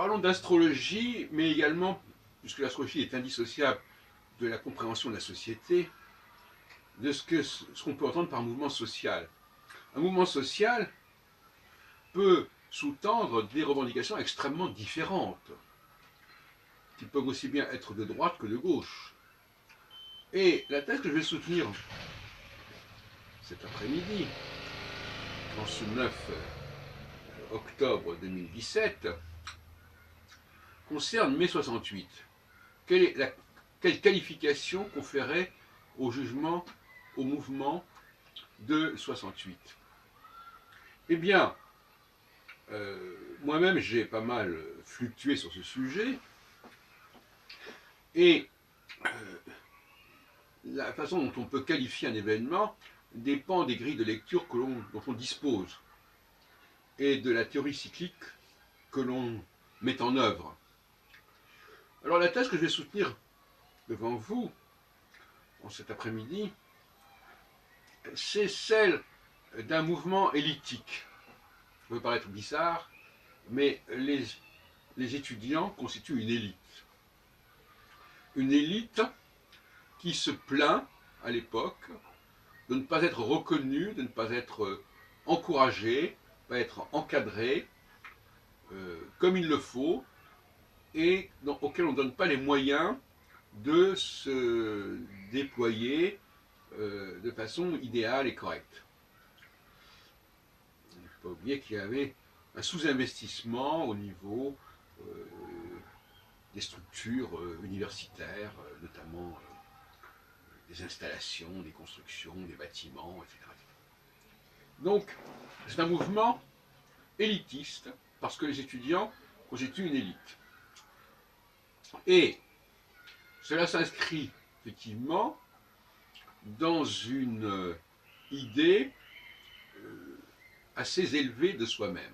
Parlons d'astrologie, mais également, puisque l'astrologie est indissociable de la compréhension de la société, de ce qu'on peut entendre par mouvement social. Un mouvement social peut sous-tendre des revendications extrêmement différentes, qui peuvent aussi bien être de droite que de gauche. Et la thèse que je vais soutenir cet après-midi, en ce 9 octobre 2017, concerne mai 68. Quelle qualification conférer au jugement, au mouvement de 68? Eh bien, moi-même j'ai pas mal fluctué sur ce sujet, et la façon dont on peut qualifier un événement dépend des grilles de lecture dont on dispose et de la théorie cyclique que l'on met en œuvre. Alors la thèse que je vais soutenir devant vous en cet après-midi, c'est celle d'un mouvement élitique. Ça peut paraître bizarre, mais les étudiants constituent une élite. Une élite qui se plaint à l'époque de ne pas être reconnue, de ne pas être encouragée, de ne pas être encadrée comme il le faut, et auquel on ne donne pas les moyens de se déployer de façon idéale et correcte. Il ne faut pas oublier qu'il y avait un sous-investissement au niveau des structures universitaires, notamment des installations, des constructions, des bâtiments, etc. Donc, c'est un mouvement élitiste, parce que les étudiants constituent une élite. Et cela s'inscrit effectivement dans une idée assez élevée de soi-même,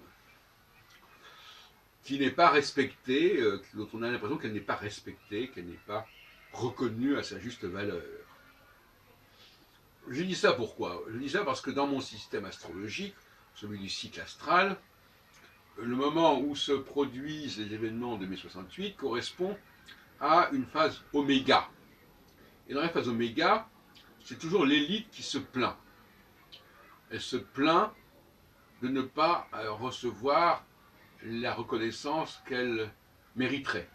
qui n'est pas respectée, dont on a l'impression qu'elle n'est pas respectée, qu'elle n'est pas reconnue à sa juste valeur. Je dis ça pourquoi? Je dis ça parce que dans mon système astrologique, celui du cycle astral, le moment où se produisent les événements de mai 68 correspond à une phase oméga. Et dans la phase oméga, c'est toujours l'élite qui se plaint. Elle se plaint de ne pas recevoir la reconnaissance qu'elle mériterait.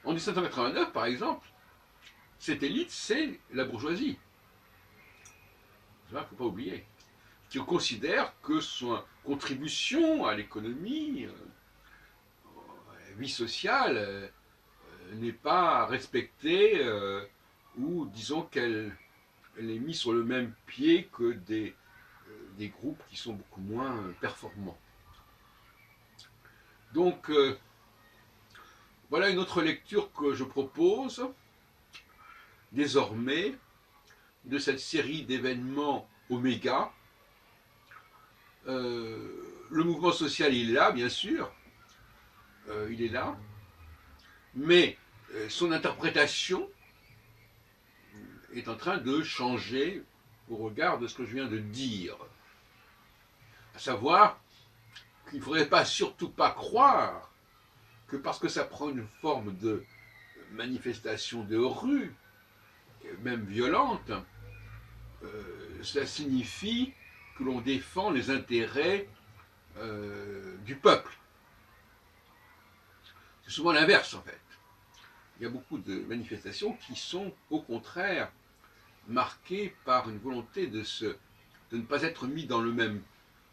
En 1789, par exemple, cette élite, c'est la bourgeoisie. Il ne faut pas oublier. Qui considère que son contribution à l'économie, à la vie sociale, n'est pas respectée, ou disons qu'elle est mise sur le même pied que des groupes qui sont beaucoup moins performants. Donc, voilà une autre lecture que je propose, désormais, de cette série d'événements oméga. Le mouvement social, il est là, bien sûr, il est là, mais son interprétation est en train de changer au regard de ce que je viens de dire. À savoir qu'il ne faudrait pas, surtout pas croire que parce que ça prend une forme de manifestation de rue, même violente, cela signifie que l'on défend les intérêts du peuple. C'est souvent l'inverse en fait. Il y a beaucoup de manifestations qui sont au contraire marquées par une volonté de ne pas être mis dans le même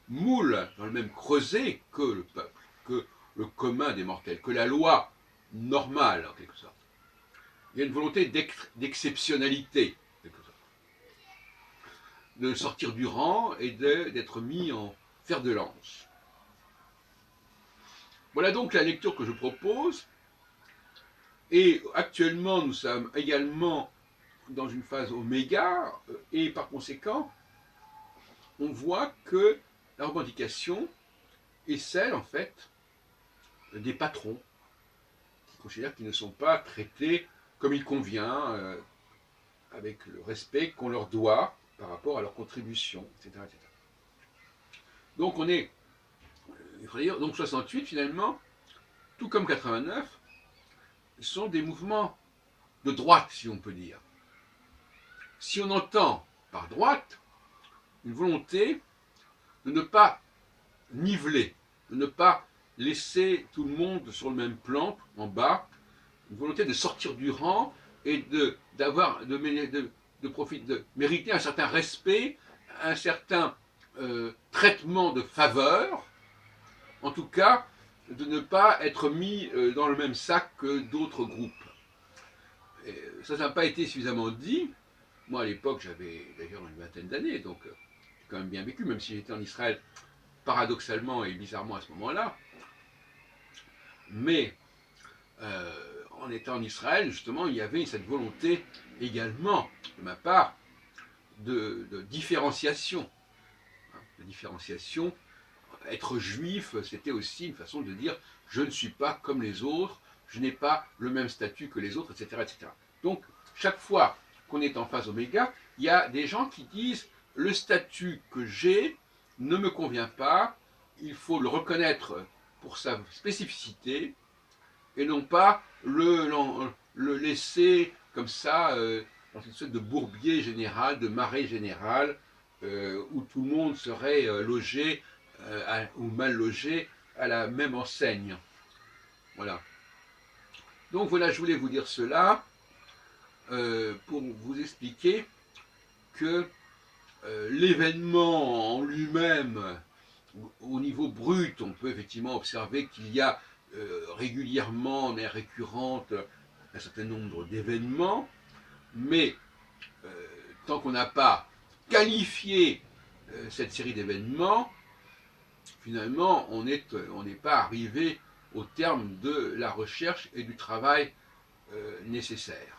moule, dans le même creuset que le peuple, que le commun des mortels, que la loi normale en quelque sorte. Il y a une volonté d'exceptionnalité, en quelque sorte, de sortir du rang et d'être mis en fer de lance. Voilà donc la lecture que je propose. Et actuellement, nous sommes également dans une phase oméga, et par conséquent, on voit que la revendication est celle, en fait, des patrons, qui considèrent qu'ils ne sont pas traités comme il convient, avec le respect qu'on leur doit par rapport à leur contribution, etc. Donc on est, il faut dire, donc 68 finalement, tout comme 89, sont des mouvements de droite, si on peut dire. Si on entend par droite une volonté de ne pas niveler, de ne pas laisser tout le monde sur le même plan, en bas, une volonté de sortir du rang et de mériter un certain respect, un certain traitement de faveur, en tout cas de ne pas être mis dans le même sac que d'autres groupes. Et ça n'a pas été suffisamment dit. Moi à l'époque j'avais d'ailleurs une vingtaine d'années, donc j'ai quand même bien vécu, même si j'étais en Israël paradoxalement et bizarrement à ce moment-là. Mais en étant en Israël, justement, il y avait cette volonté également, de ma part, de différenciation. De différenciation. Être juif, c'était aussi une façon de dire je ne suis pas comme les autres, je n'ai pas le même statut que les autres, etc. etc. Donc, chaque fois qu'on est en phase oméga, il y a des gens qui disent le statut que j'ai ne me convient pas, il faut le reconnaître pour sa spécificité, et non pas le laisser comme ça dans une sorte de bourbier général, de marée générale, où tout le monde serait logé ou mal logé à la même enseigne. Voilà. Donc voilà, je voulais vous dire cela pour vous expliquer que l'événement en lui-même, au niveau brut, on peut effectivement observer qu'il y a régulièrement, de manière récurrente, un certain nombre d'événements, mais tant qu'on n'a pas qualifié cette série d'événements, finalement, on n'est pas arrivé au terme de la recherche et du travail nécessaire.